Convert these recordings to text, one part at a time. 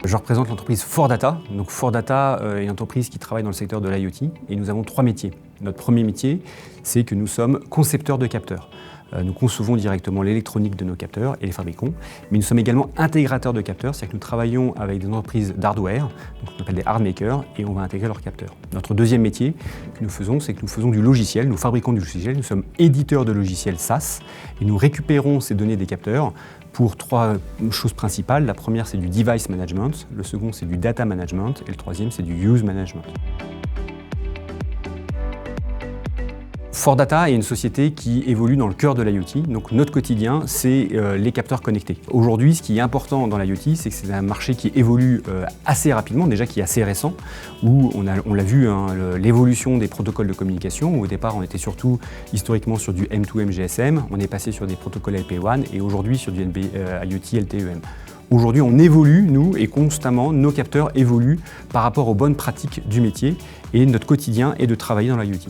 Je représente l'entreprise ForData. Donc ForData est une entreprise qui travaille dans le secteur de l'IoT et nous avons 3 métiers. Notre premier métier, c'est que nous sommes concepteurs de capteurs. Nous concevons directement l'électronique de nos capteurs et les fabriquons, mais nous sommes également intégrateurs de capteurs, c'est-à-dire que nous travaillons avec des entreprises d'hardware, donc on appelle des hardmakers, et on va intégrer leurs capteurs. Notre deuxième métier que nous faisons, c'est que nous faisons du logiciel, nous fabriquons du logiciel, nous sommes éditeurs de logiciels SaaS, et nous récupérons ces données des capteurs pour 3 choses principales. La première, c'est du device management, le second, c'est du data management, et le troisième, c'est du use management. ForData est une société qui évolue dans le cœur de l'IoT, donc notre quotidien, c'est les capteurs connectés. Aujourd'hui, ce qui est important dans l'IoT, c'est que c'est un marché qui évolue assez rapidement, déjà qui est assez récent, où on l'a vu, hein, l'évolution des protocoles de communication, où au départ on était surtout historiquement sur du M2M GSM, on est passé sur des protocoles LPWAN et aujourd'hui sur du IoT LTE-M. Aujourd'hui, on évolue, nous, et constamment, nos capteurs évoluent par rapport aux bonnes pratiques du métier et notre quotidien est de travailler dans l'IoT.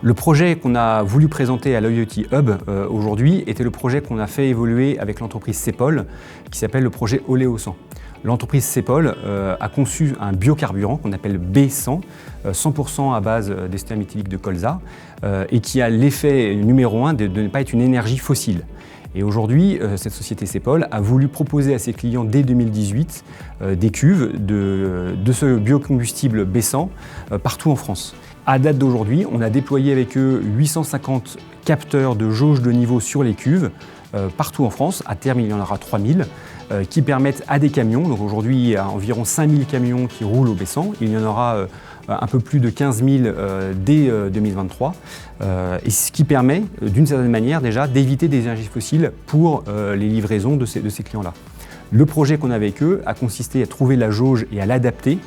Le projet qu'on a voulu présenter à l'IoT Hub aujourd'hui était le projet qu'on a fait évoluer avec l'entreprise Cepol, qui s'appelle le projet Oleosan. L'entreprise Cepol a conçu un biocarburant qu'on appelle B100, 100% à base d'ester méthylique de colza, et qui a l'effet numéro 1 de ne pas être une énergie fossile. Et aujourd'hui, cette société Cepol a voulu proposer à ses clients dès 2018 des cuves de ce biocombustible B100 partout en France. À date d'aujourd'hui, on a déployé avec eux 850 capteurs de jauge de niveau sur les cuves partout en France. À terme, il y en aura 3000 qui permettent à des camions, donc aujourd'hui il y a environ 5000 camions qui roulent au B100, il y en aura un peu plus de 15 000 dès 2023, et ce qui permet d'une certaine manière déjà d'éviter des énergies fossiles pour les livraisons de ces clients-là. Le projet qu'on a avec eux a consisté à trouver la jauge et à l'adapter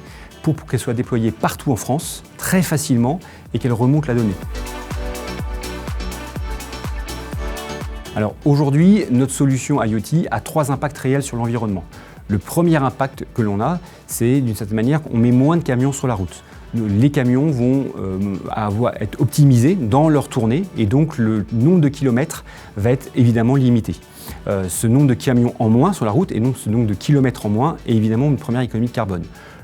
pour qu'elle soit déployée partout en France, très facilement, et qu'elle remonte la donnée. Alors aujourd'hui, notre solution IoT a 3 impacts réels sur l'environnement. Le premier impact que l'on a, c'est d'une certaine manière qu'on met moins de camions sur la route. Les camions vont être optimisés dans leur tournée et donc le nombre de kilomètres va être évidemment limité. Ce nombre de camions en moins sur la route et donc ce nombre de kilomètres en moins est évidemment une première économie de carbone.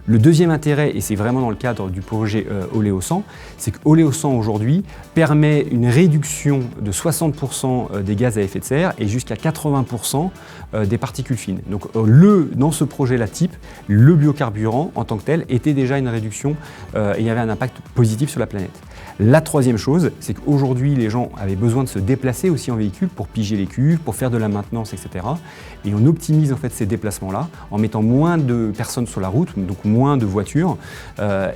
Le deuxième intérêt, et c'est vraiment dans le cadre du projet Oleosan, c'est que Oleosan aujourd'hui permet une réduction de 60% des gaz à effet de serre et jusqu'à 80% des particules fines. Donc dans ce projet-là type, le biocarburant en tant que tel était déjà une réduction et il y avait un impact positif sur la planète. La troisième chose, c'est qu'aujourd'hui les gens avaient besoin de se déplacer aussi en véhicule pour piger les cuves, pour faire de la maintenance, etc. Et on optimise en fait ces déplacements-là en mettant moins de personnes sur la route, donc moins de voitures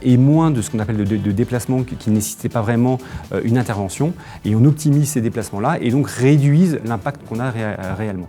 et moins de ce qu'on appelle de déplacements qui ne nécessitaient pas vraiment une intervention. Et on optimise ces déplacements-là et donc réduisent l'impact qu'on a réellement.